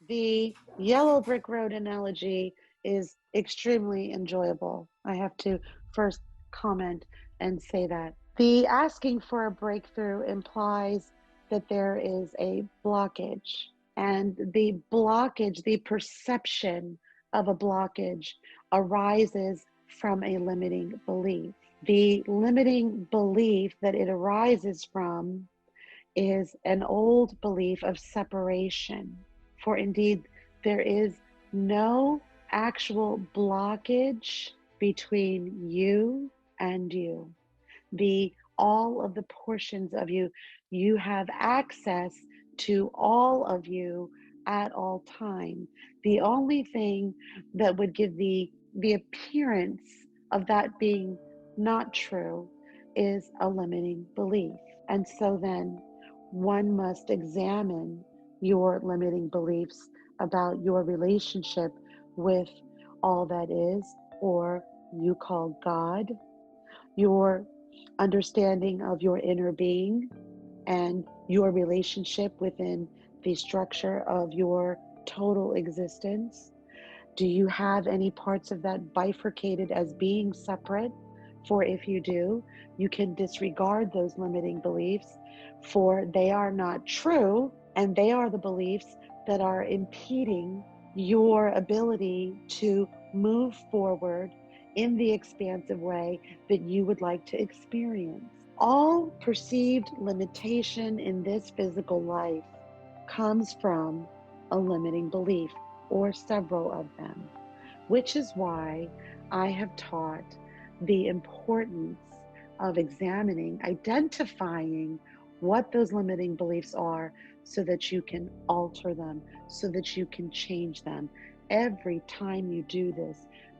The yellow brick road analogy is extremely enjoyable. I have to first comment and say that. The asking for a breakthrough implies that there is a blockage, and the blockage, the perception of a blockage, arises from a limiting belief. The limiting belief that it arises from is an old belief of separation. For indeed, there is no actual blockage between you and you. The all of the portions of you, you have access to all of you at all time. The only thing that would give the appearance of that being not true is a limiting belief. And so then one must examine your limiting beliefs about your relationship with all that is, or you call God, your understanding of your inner being, and your relationship within the structure of your total existence. Do you have any parts of that bifurcated as being separate? For if you do, you can disregard those limiting beliefs, for they are not true, and they are the beliefs that are impeding your ability to move forward in the expansive way that you would like to experience. All perceived limitation in this physical life comes from a limiting belief, or several of them, which is why I have taught the importance of examining, identifying what those limiting beliefs are so that you can alter them, so that you can change them. Every time you do this,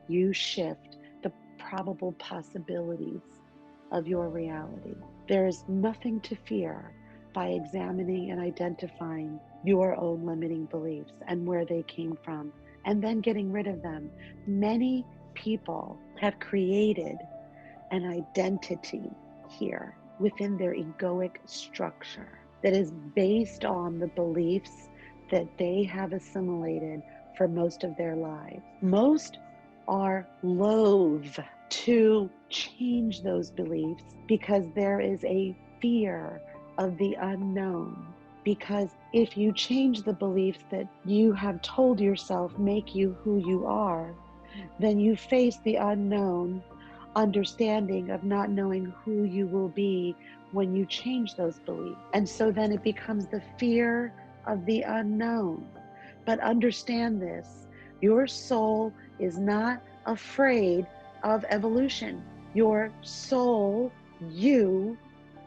you shift the probable possibilities of your reality. There is nothing to fear by examining and identifying your own limiting beliefs and where they came from, and then getting rid of them. Many people have created an identity here within their egoic structure that is based on the beliefs that they have assimilated for most of their lives. Most are loath to change those beliefs because there is a fear of the unknown. Because if you change the beliefs that you have told yourself make you who you are, then you face the unknown understanding of not knowing who you will be when you change those beliefs. And so then it becomes the fear of the unknown. But understand this, your soul is not afraid of evolution. Your soul, you,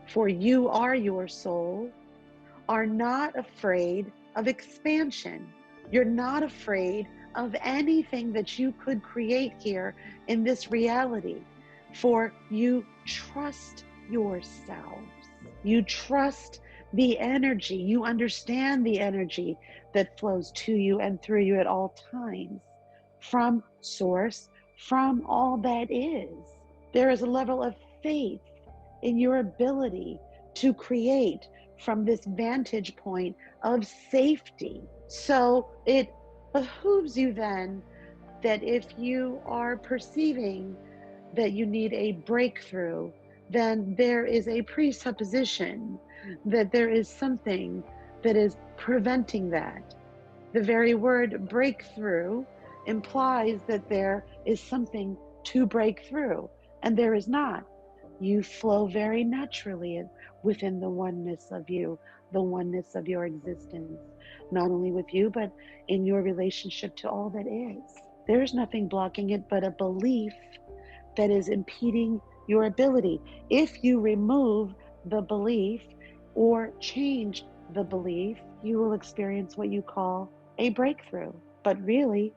for you are your soul, are not afraid of expansion. You're not afraid of anything that you could create here in this reality, for you trust yourselves. You trust the energy. You understand the energy that flows to you and through you at all times from source, from all that is. There is a level of faith in your ability to create from this vantage point of safety. So it behooves you then that if you are perceiving that you need a breakthrough, then there is a presupposition that there is something that is preventing that. The very word breakthrough implies that there is something to break through, and there is not. You flow very naturally within the oneness of you, the oneness of your existence, not only with you, but in your relationship to all that is. There's nothing blocking it but a belief that is impeding your ability. If you remove the belief or change the belief, you will experience what you call a breakthrough. But really,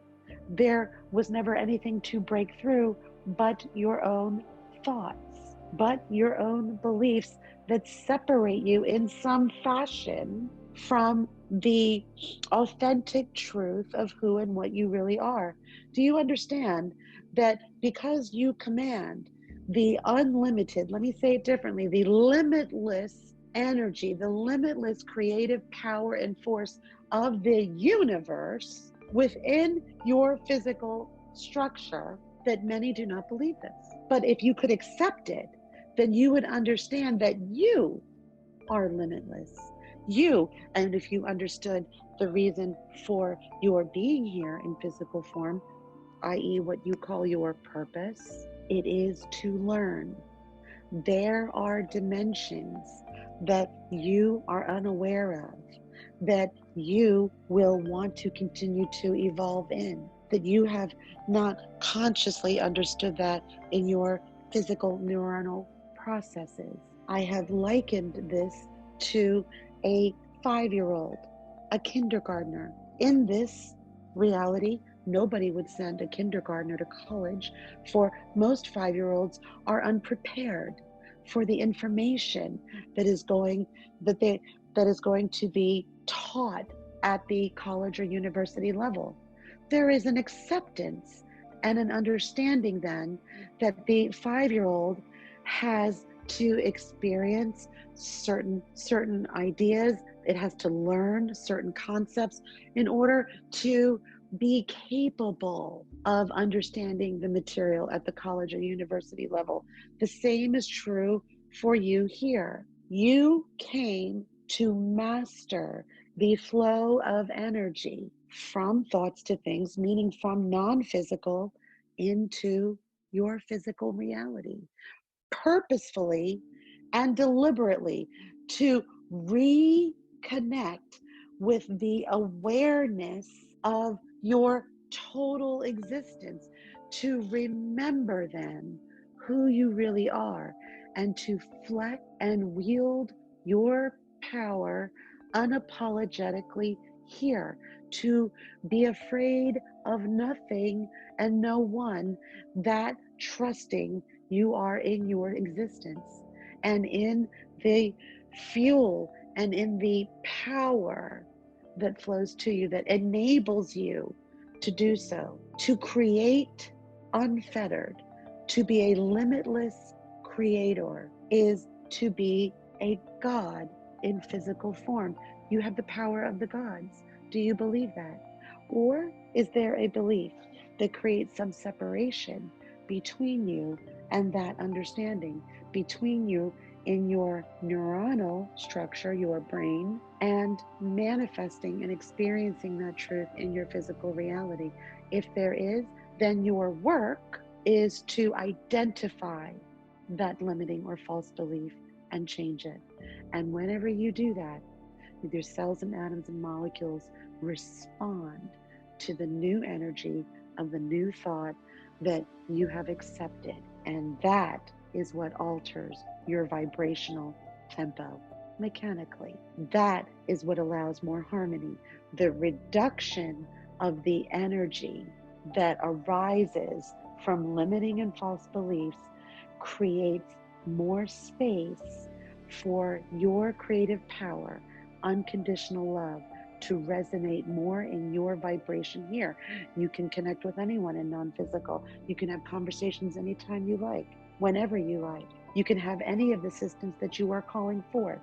there was never anything to break through but your own thoughts, but your own beliefs that separate you in some fashion from the authentic truth of who and what you really are. Do you understand that because you command the unlimited, let me say it differently, the limitless energy, the limitless creative power and force of the universe within your physical structure, that many do not believe this. But if you could accept it, then you would understand that you are limitless. And if you understood the reason for your being here in physical form, i.e., what you call your purpose, it is to learn. There are dimensions that you are unaware of, that you will want to continue to evolve in, that you have not consciously understood that in your physical neuronal processes. I have likened this to a 5-year-old, a kindergartner. In this reality, nobody would send a kindergartner to college, for most 5-year-olds are unprepared for the information that is going to be taught at the college or university level. There is an acceptance and an understanding then that the 5-year-old has to experience certain ideas. It has to learn certain concepts in order to be capable of understanding the material at the college or university level. The same is true for you here. You came to master the flow of energy from thoughts to things, meaning from non-physical into your physical reality, purposefully and deliberately, to reconnect with the awareness of your total existence, to remember then who you really are, and to flex and wield your power unapologetically here, to be afraid of nothing and no one, that trusting you are in your existence and in the fuel and in the power that flows to you, that enables you to do so, to create unfettered, to be a limitless creator, is to be a God in physical form. You have the power of the gods. Do you believe that? Or is there a belief that creates some separation between you and that understanding, between you in your neuronal structure, your brain, and manifesting and experiencing that truth in your physical reality? If there is, then your work is to identify that limiting or false belief and change it. And whenever you do that, your cells and atoms and molecules respond to the new energy of the new thought that you have accepted. And that is what alters your vibrational tempo mechanically. That is what allows more harmony. The reduction of the energy that arises from limiting and false beliefs creates more space for your creative power, unconditional love, to resonate more in your vibration here. You can connect with anyone in non-physical. You can have conversations anytime you like, whenever you like. You can have any of the systems that you are calling forth.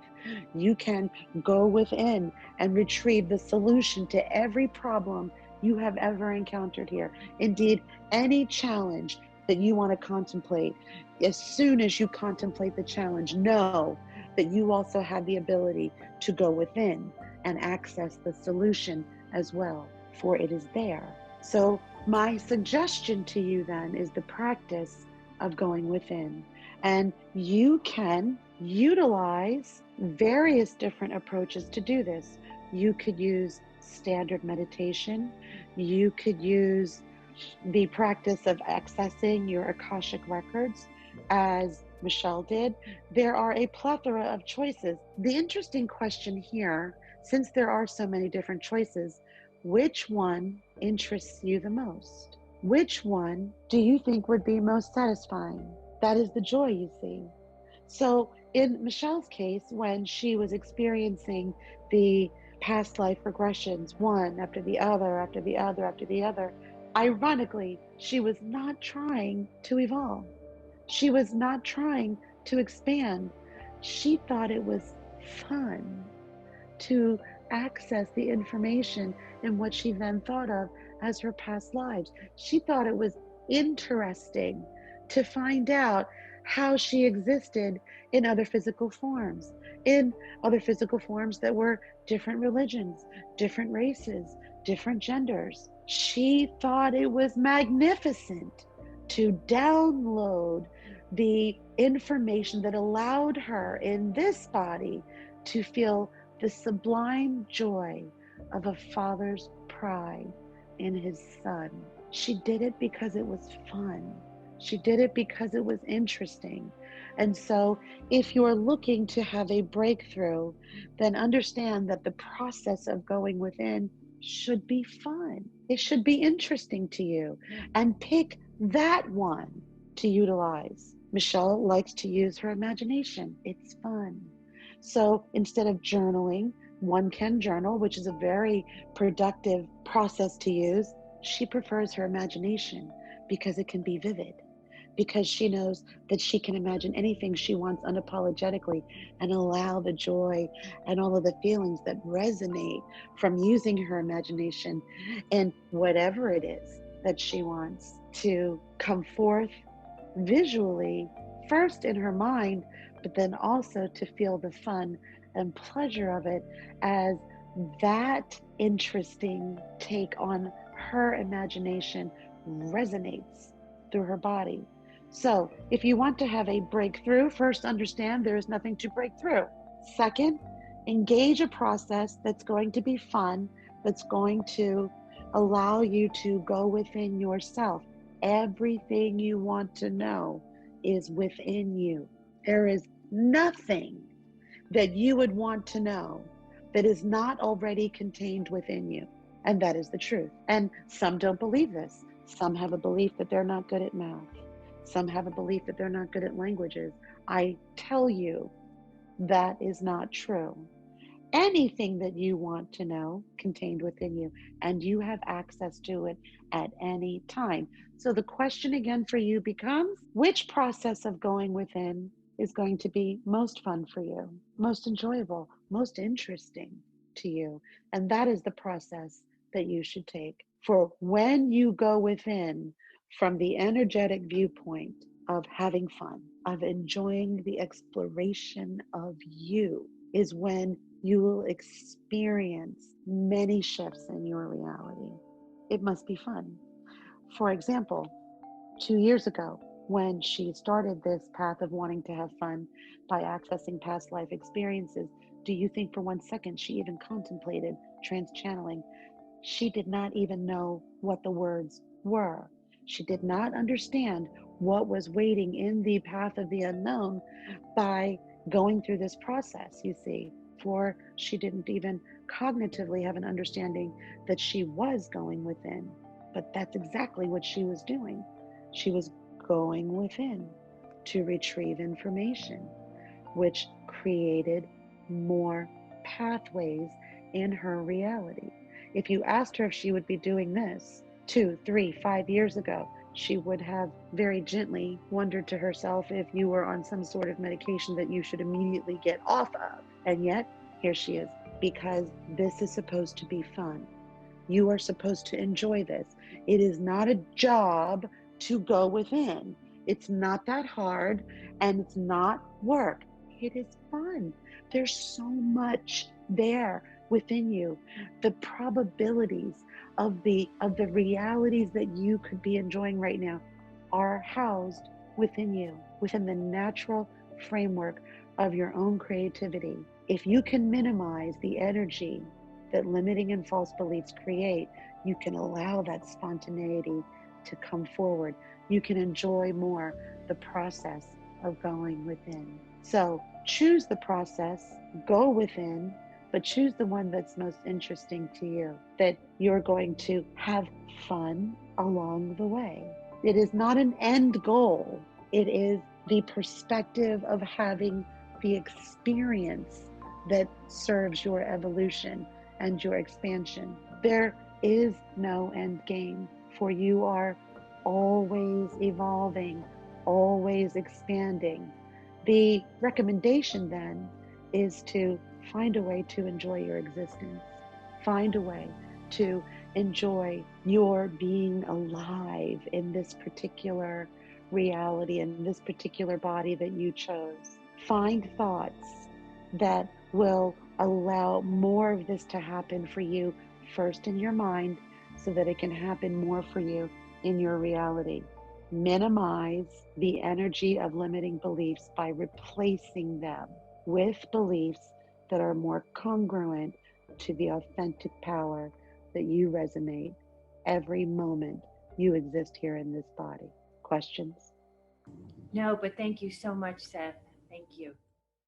You can go within and retrieve the solution to every problem you have ever encountered here. Indeed, any challenge that you want to contemplate, as soon as you contemplate the challenge, know that you also have the ability to go within and access the solution as well, for it is there. So my suggestion to you then is the practice of going within. And you can utilize various different approaches to do this. You could use standard meditation. You could use the practice of accessing your Akashic records, as Michelle did. There are a plethora of choices. The interesting question here, since there are so many different choices, which one interests you the most? Which one do you think would be most satisfying? That is the joy, you see. So in Michelle's case, when she was experiencing the past life regressions, one after the other, after the other, after the other, ironically, she was not trying to evolve. She was not trying to expand. She thought it was fun to access the information in what she then thought of as her past lives. She thought it was interesting to find out how she existed in other physical forms, in other physical forms that were different religions, different races, different genders. She thought it was magnificent to download the information that allowed her in this body to feel the sublime joy of a father's pride in his son. She did it because it was fun. She did it because it was interesting. And so, if you're looking to have a breakthrough, then understand that the process of going within should be fun. It should be interesting to you, and pick that one to utilize. Michelle likes to use her imagination. It's fun. So instead of journaling, one can journal, which is a very productive process to use. She prefers her imagination because it can be vivid, because she knows that she can imagine anything she wants unapologetically and allow the joy and all of the feelings that resonate from using her imagination and whatever it is that she wants to come forth visually, first in her mind, but then also to feel the fun and pleasure of it as that interesting take on her imagination resonates through her body. So, if you want to have a breakthrough, first understand there is nothing to break through. Second, engage a process that's going to be fun, that's going to allow you to go within yourself. Everything you want to know is within you. There is nothing that you would want to know that is not already contained within you. And that is the truth. And some don't believe this. Some have a belief that they're not good at math. Some have a belief that they're not good at languages. I tell you, that is not true. Anything that you want to know contained within you, and you have access to it at any time. So the question again for you becomes, which process of going within is going to be most fun for you, most enjoyable, most interesting to you? And that is the process that you should take. For when you go within from the energetic viewpoint of having fun, of enjoying the exploration of you, is when you will experience many shifts in your reality. It must be fun. For example, 2 years ago, when she started this path of wanting to have fun by accessing past life experiences, do you think for 1 second she even contemplated trans channeling? She did not even know what the words were. She did not understand what was waiting in the path of the unknown by going through this process, you see. For she didn't even cognitively have an understanding that she was going within. But that's exactly what she was doing. She was going within to retrieve information, which created more pathways in her reality. If you asked her if she would be doing this 2, 3, 5 years ago, she would have very gently wondered to herself if you were on some sort of medication that you should immediately get off of. And yet, here she is, because this is supposed to be fun. You are supposed to enjoy this. It is not a job to go within. It's not that hard, and it's not work. It is fun. There's so much there within you. The probabilities of the realities that you could be enjoying right now are housed within you, within the natural framework of your own creativity. If you can minimize the energy that limiting and false beliefs create, you can allow that spontaneity to come forward. You can enjoy more the process of going within. So choose the process, go within, but choose the one that's most interesting to you, that you're going to have fun along the way. It is not an end goal. It is the perspective of having the experience that serves your evolution and your expansion. There is no end game, for you are always evolving, always expanding. The recommendation then is to find a way to enjoy your existence. Find a way to enjoy your being alive in this particular reality, in this particular body that you chose. Find thoughts that will allow more of this to happen for you first in your mind so that it can happen more for you in your reality. Minimize the energy of limiting beliefs by replacing them with beliefs that are more congruent to the authentic power that you resonate every moment you exist here in this body. Questions? No, but thank you so much, Seth. Thank you.